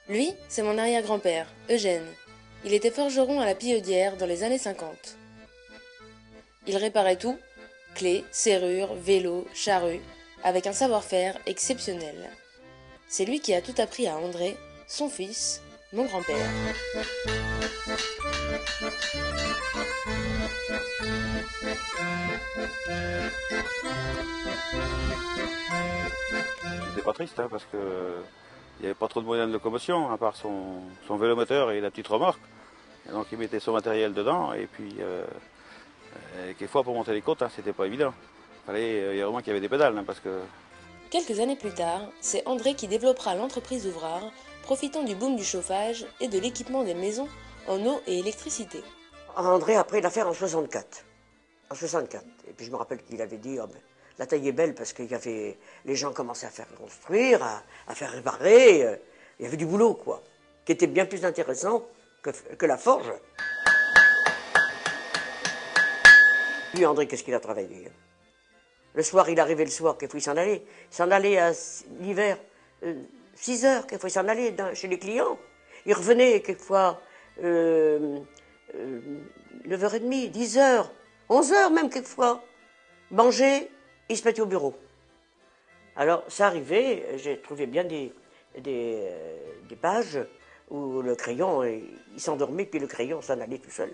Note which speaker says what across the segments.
Speaker 1: Lui, c'est mon arrière-grand-père, Eugène. Il était forgeron à la Pillaudière dans les années 50. Il réparait tout, clés, serrures, vélos, charrues, avec un savoir-faire exceptionnel. C'est lui qui a tout appris à André, son fils, mon grand-père.
Speaker 2: C'était pas triste, hein, parce que il n'y avait pas trop de moyens de locomotion, à part son vélomoteur et la petite remorque. Et donc il mettait son matériel dedans, et puis quelquefois pour monter les côtes, hein, c'était pas évident. Il y a vraiment qu'il y avait des pédales, hein, parce que
Speaker 1: Quelques années plus tard, c'est André qui développera l'entreprise Ouvrard, profitant du boom du chauffage et de l'équipement des maisons en eau et électricité.
Speaker 3: André, après, il l'a fait en 64. En 64. Et puis je me rappelle qu'il avait dit, oh, ben, la taille est belle parce que les gens commençaient à faire construire, à faire réparer. Il y avait du boulot, quoi, qui était bien plus intéressant que la forge. Lui, André, qu'est-ce qu'il a travaillé? Le soir, il arrivait le soir, qu'il faut il s'en aller. Il s'en allait à l'hiver, 6 heures, qu'il faut il s'en aller chez les clients. Il revenait quelquefois 9h30, 10h, 11h même quelquefois. Manger, il se mettait au bureau. Alors, ça arrivait, j'ai trouvé bien des pages où le crayon, il s'endormait, puis le crayon s'en allait tout seul.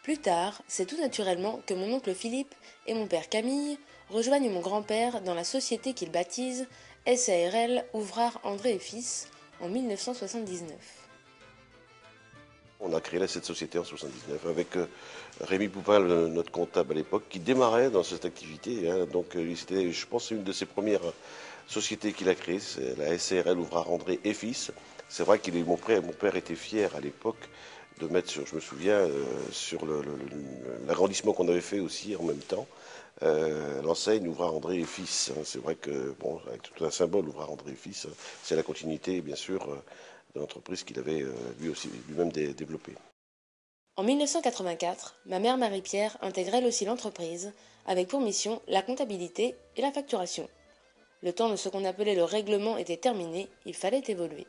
Speaker 1: Plus tard, c'est tout naturellement que mon oncle Philippe et mon père Camille rejoignent mon grand-père dans la société qu'ils baptisent SARL Ouvrard André et Fils en 1979.
Speaker 4: On a créé cette société en 1979 avec Rémi Poupin, notre comptable à l'époque, qui démarrait dans cette activité. Hein. Donc c'était, je pense, une de ses premières sociétés qu'il a créées, c'est la SARL Ouvrard André et Fils. C'est vrai que mon père était fier à l'époque de mettre sur, je me souviens, sur l'agrandissement qu'on avait fait aussi en même temps, l'enseigne Ouvrard André et Fils. Hein. C'est vrai que, bon, avec tout un symbole, Ouvrard André et Fils, c'est la continuité, bien sûr, de l'entreprise qu'il avait lui-même développée.
Speaker 1: En 1984, ma mère Marie-Pierre intègre elle aussi l'entreprise, avec pour mission la comptabilité et la facturation. Le temps de ce qu'on appelait le règlement était terminé, il fallait évoluer.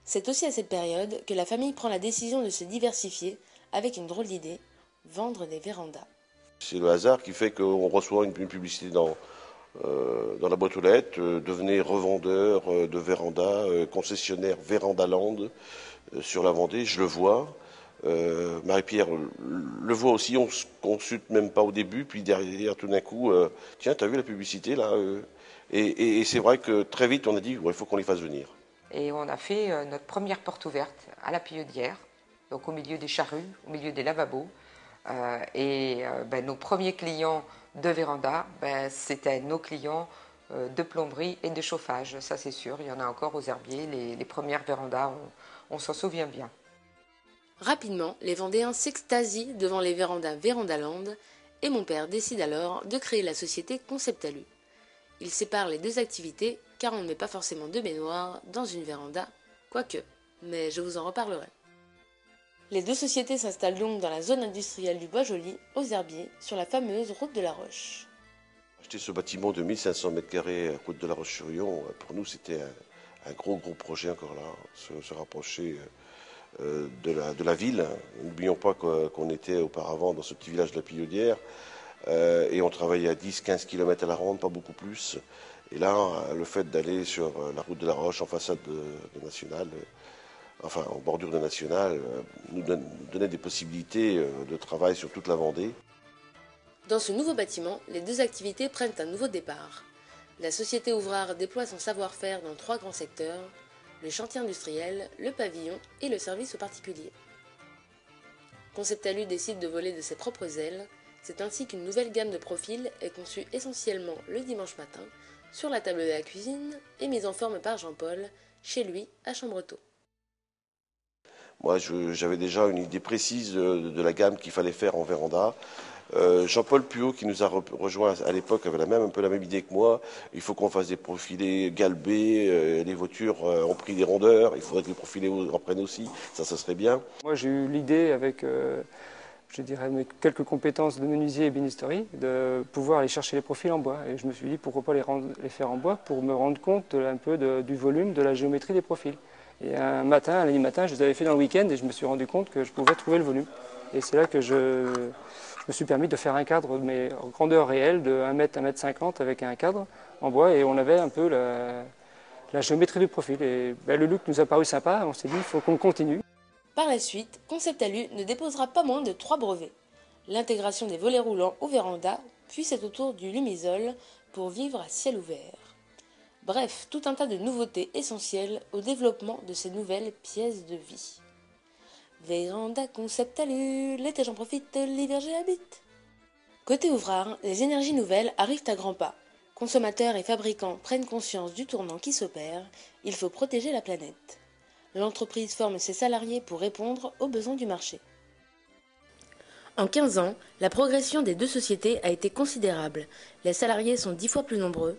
Speaker 1: C'est aussi à cette période que la famille prend la décision de se diversifier avec une drôle d'idée, vendre des vérandas.
Speaker 4: C'est le hasard qui fait qu'on reçoit une publicité dans la boîte aux lettres, devenez revendeur de véranda, concessionnaire Vérandaland sur la Vendée, je le vois. Marie-Pierre le voit aussi, on ne se consulte même pas au début, puis derrière tout d'un coup, tiens, t'as vu la publicité là et c'est vrai que très vite on a dit, il faut qu'on les fasse venir.
Speaker 5: Et on a fait notre première porte ouverte à la Pillaudière, donc au milieu des charrues, au milieu des lavabos. Nos premiers clients de véranda, c'était nos clients de plomberie et de chauffage, ça c'est sûr. Il y en a encore aux herbiers, les premières vérandas, on s'en souvient bien.
Speaker 1: Rapidement, les Vendéens s'extasient devant les vérandas Vérandaland et mon père décide alors de créer la société Conceptalu. Il sépare les deux activités car on ne met pas forcément de baignoire dans une véranda, quoique, mais je vous en reparlerai. Les deux sociétés s'installent donc dans la zone industrielle du Bois-Joli, aux Herbiers, sur la fameuse route de la Roche.
Speaker 4: Acheter ce bâtiment de 1500 m², route de la Roche-sur-Yon, pour nous c'était un gros projet encore là, se rapprocher de la ville. N'oublions pas qu'on était auparavant dans ce petit village de la Pillaudière et on travaillait à 10-15 km à la ronde, pas beaucoup plus. Et là, le fait d'aller sur la route de la Roche en façade de National, enfin en bordure de National, nous donnait des possibilités de travail sur toute la Vendée.
Speaker 1: Dans ce nouveau bâtiment, les deux activités prennent un nouveau départ. La société Ouvrard déploie son savoir-faire dans 3 grands secteurs, le chantier industriel, le pavillon et le service aux particuliers. Conceptalu décide de voler de ses propres ailes, c'est ainsi qu'une nouvelle gamme de profils est conçue essentiellement le dimanche matin, sur la table de la cuisine et mise en forme par Jean-Paul, chez lui à Chambretot.
Speaker 4: Moi, j'avais déjà une idée précise de la gamme qu'il fallait faire en véranda. Jean-Paul Puot, qui nous a rejoint à l'époque, avait un peu la même idée que moi. Il faut qu'on fasse des profilés galbés, les voitures ont pris des rondeurs, il faudrait que les profilés en prennent aussi, ça serait bien.
Speaker 6: Moi, j'ai eu l'idée avec je dirais, mes quelques compétences de menuisier et bénisterie, de pouvoir aller chercher les profils en bois. Et je me suis dit, pourquoi pas les faire en bois pour me rendre compte un peu du volume, de la géométrie des profils. Et un lundi matin, je les avais fait dans le week-end et je me suis rendu compte que je pouvais trouver le volume. Et c'est là que je me suis permis de faire un cadre, mais en grandeur réelle, de 1 mètre, 1 mètre 50 avec un cadre en bois. Et on avait un peu la géométrie du profil. Et le look nous a paru sympa, on s'est dit, il faut qu'on continue.
Speaker 1: Par la suite, Conceptalu ne déposera pas moins de 3 brevets. L'intégration des volets roulants au véranda, puis c'est au tour du lumisol pour vivre à ciel ouvert. Bref, tout un tas de nouveautés essentielles au développement de ces nouvelles pièces de vie. Véranda Conceptalu, l'été j'en profite, l'hiver j'y habite. Côté ouvrard, les énergies nouvelles arrivent à grands pas. Consommateurs et fabricants prennent conscience du tournant qui s'opère, il faut protéger la planète. L'entreprise forme ses salariés pour répondre aux besoins du marché. En 15 ans, la progression des deux sociétés a été considérable. Les salariés sont 10 fois plus nombreux.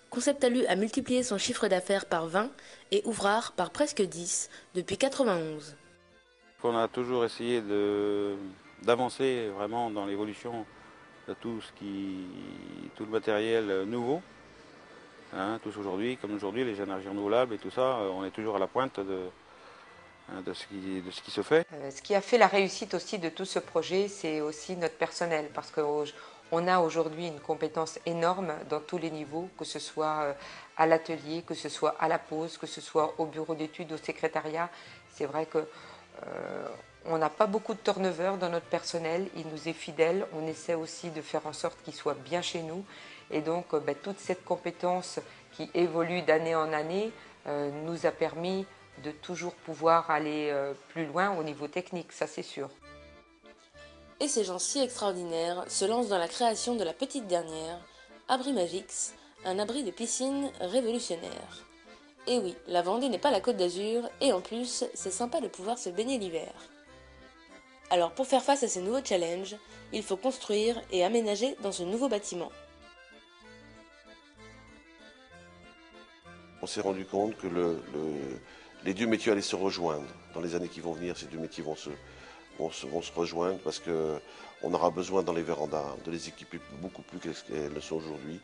Speaker 1: Conceptalu a multiplié son chiffre d'affaires par 20 et Ouvrard par presque 10 depuis 91.
Speaker 2: On a toujours essayé d'avancer vraiment dans l'évolution de tout le matériel nouveau. Tous aujourd'hui, comme aujourd'hui, les énergies renouvelables et tout ça, on est toujours à la pointe de ce qui se fait.
Speaker 5: Ce qui a fait la réussite aussi de tout ce projet, c'est aussi notre personnel, parce qu'on a aujourd'hui une compétence énorme dans tous les niveaux, que ce soit à l'atelier, que ce soit à la pause, que ce soit au bureau d'études, au secrétariat. C'est vrai que on n'a pas beaucoup de turnover dans notre personnel, il nous est fidèle, on essaie aussi de faire en sorte qu'il soit bien chez nous. Et donc toute cette compétence qui évolue d'année en année nous a permis de toujours pouvoir aller plus loin au niveau technique, ça c'est sûr.
Speaker 1: Et ces gens si extraordinaires se lancent dans la création de la petite dernière, Abri Magix, un abri de piscine révolutionnaire. Et oui, la Vendée n'est pas la Côte d'Azur, et en plus, c'est sympa de pouvoir se baigner l'hiver. Alors pour faire face à ces nouveaux challenges, il faut construire et aménager dans ce nouveau bâtiment.
Speaker 4: On s'est rendu compte que les deux métiers allaient se rejoindre. Dans les années qui vont venir, ces deux métiers vont se rejoindre parce qu'on aura besoin dans les vérandas de les équiper beaucoup plus qu'elles le sont aujourd'hui.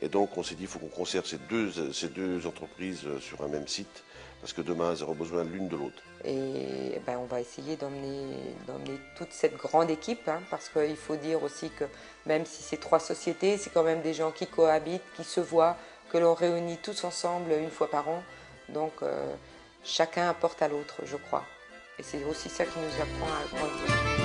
Speaker 4: Et donc on s'est dit qu'il faut qu'on conserve ces deux entreprises sur un même site parce que demain elles auront besoin l'une de l'autre.
Speaker 5: Et on va essayer d'emmener toute cette grande équipe, parce qu'il faut dire aussi que même si c'est 3 sociétés, c'est quand même des gens qui cohabitent, qui se voient, que l'on réunit tous ensemble une fois par an. Donc chacun apporte à l'autre, je crois. Et c'est aussi ça qui nous apprend à grandir.